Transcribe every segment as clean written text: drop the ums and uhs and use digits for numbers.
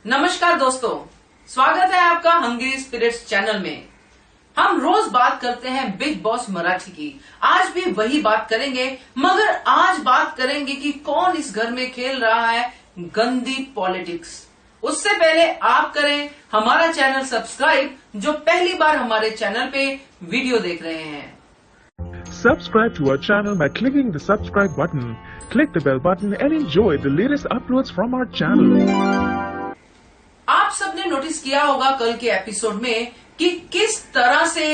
नमस्कार दोस्तों, स्वागत है आपका हंग्री स्पिरिट्स चैनल में। हम रोज बात करते हैं बिग बॉस मराठी की। आज भी वही बात करेंगे, मगर आज बात करेंगे कि कौन इस घर में खेल रहा है गंदी पॉलिटिक्स। उससे पहले आप करें हमारा चैनल सब्सक्राइब, जो पहली बार हमारे चैनल पे वीडियो देख रहे हैं। Subscribe to our channel by clicking the subscribe button. Click the bell button and enjoy the latest uploads from our channel. आप सबने नोटिस किया होगा कल के एपिसोड में कि किस तरह से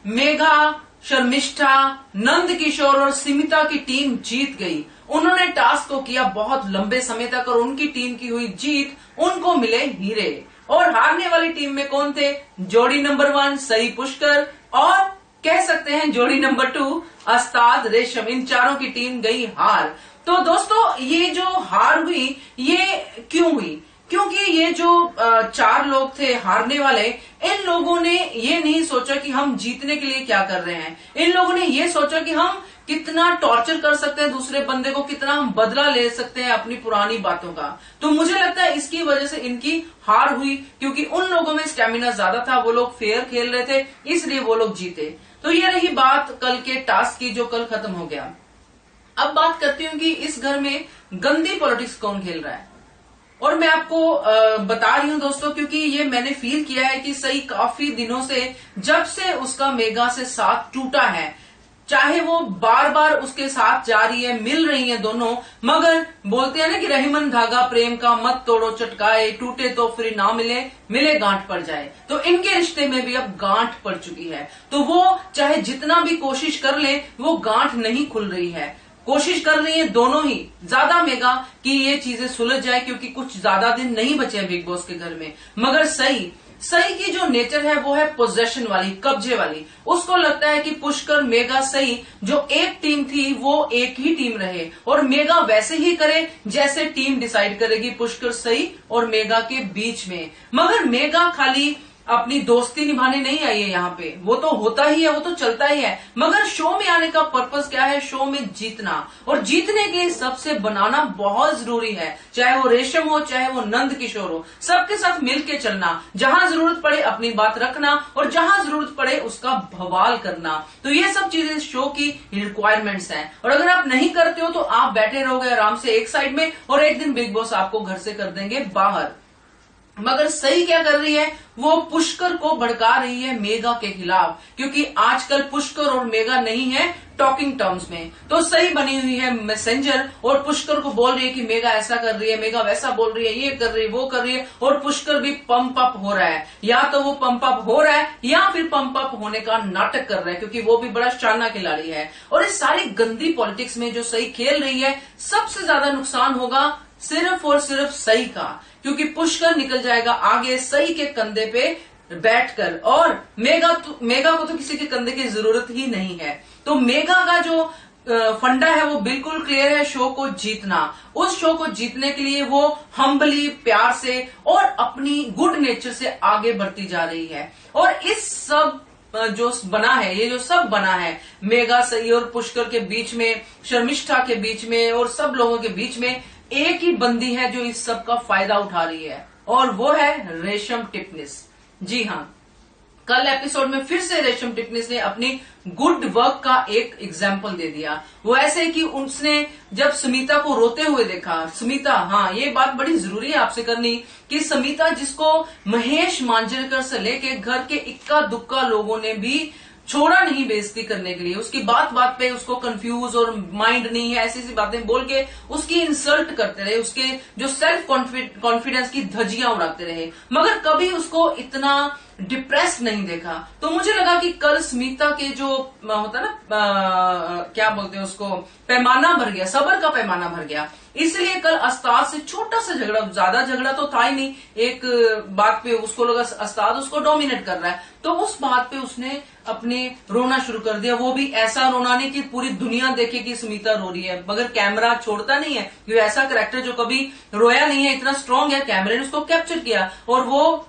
मेघा, शर्मिष्ठा, नंद किशोर और स्मिता की टीम जीत गई। उन्होंने टास्क को किया बहुत लंबे समय तक और उनकी टीम की हुई जीत, उनको मिले हीरे। और हारने वाली टीम में कौन थे? जोड़ी नंबर 1 सई पुष्कर और कह सकते हैं जोड़ी नंबर 2 अस्ताद रेशम। इन चारों की टीम गई हार। तो दोस्तों, ये जो हार हुई ये क्यों हुई? क्योंकि ये जो 4 लोग थे हारने वाले, इन लोगों ने ये नहीं सोचा कि हम जीतने के लिए क्या कर रहे हैं। इन लोगों ने ये सोचा कि हम कितना टॉर्चर कर सकते हैं दूसरे बंदे को, कितना हम बदला ले सकते हैं अपनी पुरानी बातों का। तो मुझे लगता है इसकी वजह से इनकी हार हुई, क्योंकि उन लोगों में स्टेमिना ज्यादा था, वो लोग फेयर खेल रहे थे, इसलिए वो लोग जीते। तो ये रही बात कल के टास्क की, जो कल खत्म हो गया। अब बात करती हूँ कि इस घर में गंदी पॉलिटिक्स कौन खेल रहा है। और मैं आपको बता रही हूँ दोस्तों, क्योंकि ये मैंने फील किया है कि सही काफी दिनों से, जब से उसका मेघा से साथ टूटा है, चाहे वो बार बार उसके साथ जा रही है, मिल रही है दोनों, मगर बोलते हैं ना कि रहीमन धागा प्रेम का मत तोड़ो चटकाए, टूटे तो फिर ना मिले, मिले गांठ पड़ जाए। तो इनके रिश्ते में भी अब गांठ पड़ चुकी है। तो वो चाहे जितना भी कोशिश कर ले, वो गांठ नहीं खुल रही है। कोशिश कर रही है दोनों ही, ज्यादा मेघा कि ये चीजें सुलझ जाए, क्योंकि कुछ ज्यादा दिन नहीं बचे हैं बिग बॉस के घर में। मगर सही की जो नेचर है वो है पोजेशन वाली, कब्जे वाली। उसको लगता है कि पुष्कर, मेघा, सही जो एक टीम थी वो एक ही टीम रहे, और मेघा वैसे ही करे जैसे टीम डिसाइड करेगी पुष्कर, सही और मेघा के बीच में। मगर मेघा खाली अपनी दोस्ती निभाने नहीं आई है यहाँ पे, वो तो होता ही है, वो तो चलता ही है। मगर शो में आने का पर्पस क्या है? शो में जीतना, और जीतने के लिए सबसे बनाना बहुत जरूरी है। चाहे वो रेशम हो, चाहे वो नंद किशोर हो, सबके साथ मिलके चलना, जहां जरूरत पड़े अपनी बात रखना, और जहां जरूरत पड़े उसका बवाल करना। तो ये सब चीजें शो की रिक्वायरमेंट्स हैं। और अगर आप नहीं करते हो तो आप बैठे रहोगे आराम से एक साइड में, और एक दिन बिग बॉस आपको घर से कर देंगे बाहर। मगर सही क्या कर रही है? वो पुष्कर को भड़का रही है मेघा के खिलाफ, क्योंकि आजकल पुष्कर और मेघा नहीं है टॉकिंग टर्म्स में। तो सही बनी हुई है मैसेंजर, और पुष्कर को बोल रही है कि मेघा ऐसा कर रही है, मेघा वैसा बोल रही है, ये कर रही है, वो कर रही है। और पुष्कर भी पंप अप हो रहा है, या तो वो पंप अप हो रहा है या फिर पंप अप होने का नाटक कर रहा है, क्योंकि वो भी बड़ा शाना खिलाड़ी है। और इस सारी गंदी पॉलिटिक्स में जो सही खेल रही है, सबसे ज्यादा नुकसान होगा सिर्फ और सिर्फ सही का, क्योंकि पुष्कर निकल जाएगा आगे सही के कंधे पे बैठकर, और मेघा को तो किसी के कंधे की जरूरत ही नहीं है। तो मेघा का जो फंडा है वो बिल्कुल क्लियर है, शो को जीतना। उस शो को जीतने के लिए वो हम्बली, प्यार से और अपनी गुड नेचर से आगे बढ़ती जा रही है। और इस सब जो बना है, ये जो सब बना है मेघा, सही और पुष्कर के बीच में, शर्मिष्ठा के बीच में, और सब लोगों के बीच में एक ही बंदी है जो इस सब का फायदा उठा रही है, और वो है रेशम टिपनिस। जी हाँ, कल एपिसोड में फिर से रेशम टिपनिस ने अपनी गुड वर्क का एक एग्जाम्पल दे दिया। वो ऐसे कि उसने जब स्मिता को रोते हुए देखा, स्मिता, हाँ ये बात बड़ी जरूरी है आपसे करनी, कि स्मिता जिसको महेश मांजरेकर से लेके घर के इक्का दुक्का लोगों ने भी छोड़ा नहीं बेइज्जती करने के लिए, उसकी बात बात पे उसको कंफ्यूज और माइंड नहीं है, ऐसी ऐसी बातें बोल के उसकी इंसल्ट करते रहे, उसके जो सेल्फ कॉन्फिडेंस की धज्जियां उड़ाते रहे, मगर कभी उसको इतना डिप्रेस नहीं देखा। तो मुझे लगा कि कल स्मिता के जो होता है ना, क्या बोलते हैं उसको, पैमाना भर गया, सबर का पैमाना भर गया। इसलिए कल अस्ताद से छोटा सा झगड़ा, ज्यादा झगड़ा तो था ही नहीं, एक बात पे उसको लगा अस्ताद उसको डोमिनेट कर रहा है, तो उस बात पे उसने अपने रोना शुरू कर दिया। वो भी ऐसा रोना नहीं कि पूरी दुनिया देखे कि स्मिता रो रही है, मगर कैमरा छोड़ता नहीं है, क्योंकि ऐसा कैरेक्टर जो कभी रोया नहीं है, इतना स्ट्रांग है, कैमरे ने उसको कैप्चर किया, और वो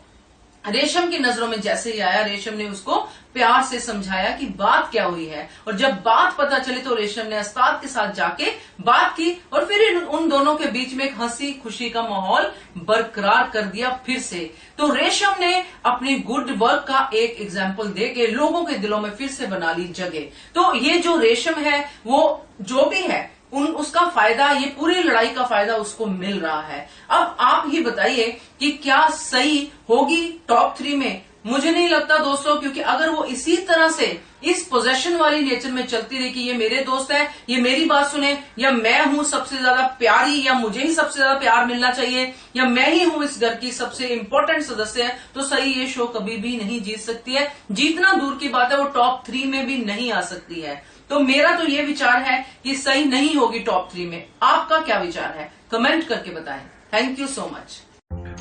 रेशम की नजरों में जैसे ही आया, रेशम ने उसको प्यार से समझाया कि बात क्या हुई है, और जब बात पता चली तो रेशम ने उस्ताद के साथ जाके बात की और फिर उन दोनों के बीच में एक हंसी खुशी का माहौल बरकरार कर दिया फिर से। तो रेशम ने अपनी गुड वर्क का एक एग्जाम्पल देके लोगों के दिलों में फिर से बना ली जगह। तो ये जो रेशम है वो जो भी है उसका फायदा, ये पूरी लड़ाई का फायदा उसको मिल रहा है। अब आप ही बताइए कि क्या सही होगी टॉप 3 में? मुझे नहीं लगता दोस्तों, क्योंकि अगर वो इसी तरह से इस पोजेशन वाली नेचर में चलती रही कि ये मेरे दोस्त है, ये मेरी बात सुने, या मैं हूं सबसे ज्यादा प्यारी, या मुझे ही सबसे ज्यादा प्यार मिलना चाहिए, या मैं ही हूं इस घर की सबसे इंपॉर्टेंट सदस्य है, तो सही ये शो कभी भी नहीं जीत सकती है। जीतना दूर की बात है, वो टॉप 3 में भी नहीं आ सकती है। तो मेरा तो ये विचार है कि सही नहीं होगी टॉप 3 में। आपका क्या विचार है? कमेंट करके बताएं। Thank you so much.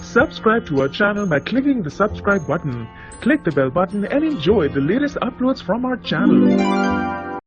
Subscribe to our channel by clicking the subscribe button. Click the bell button and enjoy the latest uploads from our channel.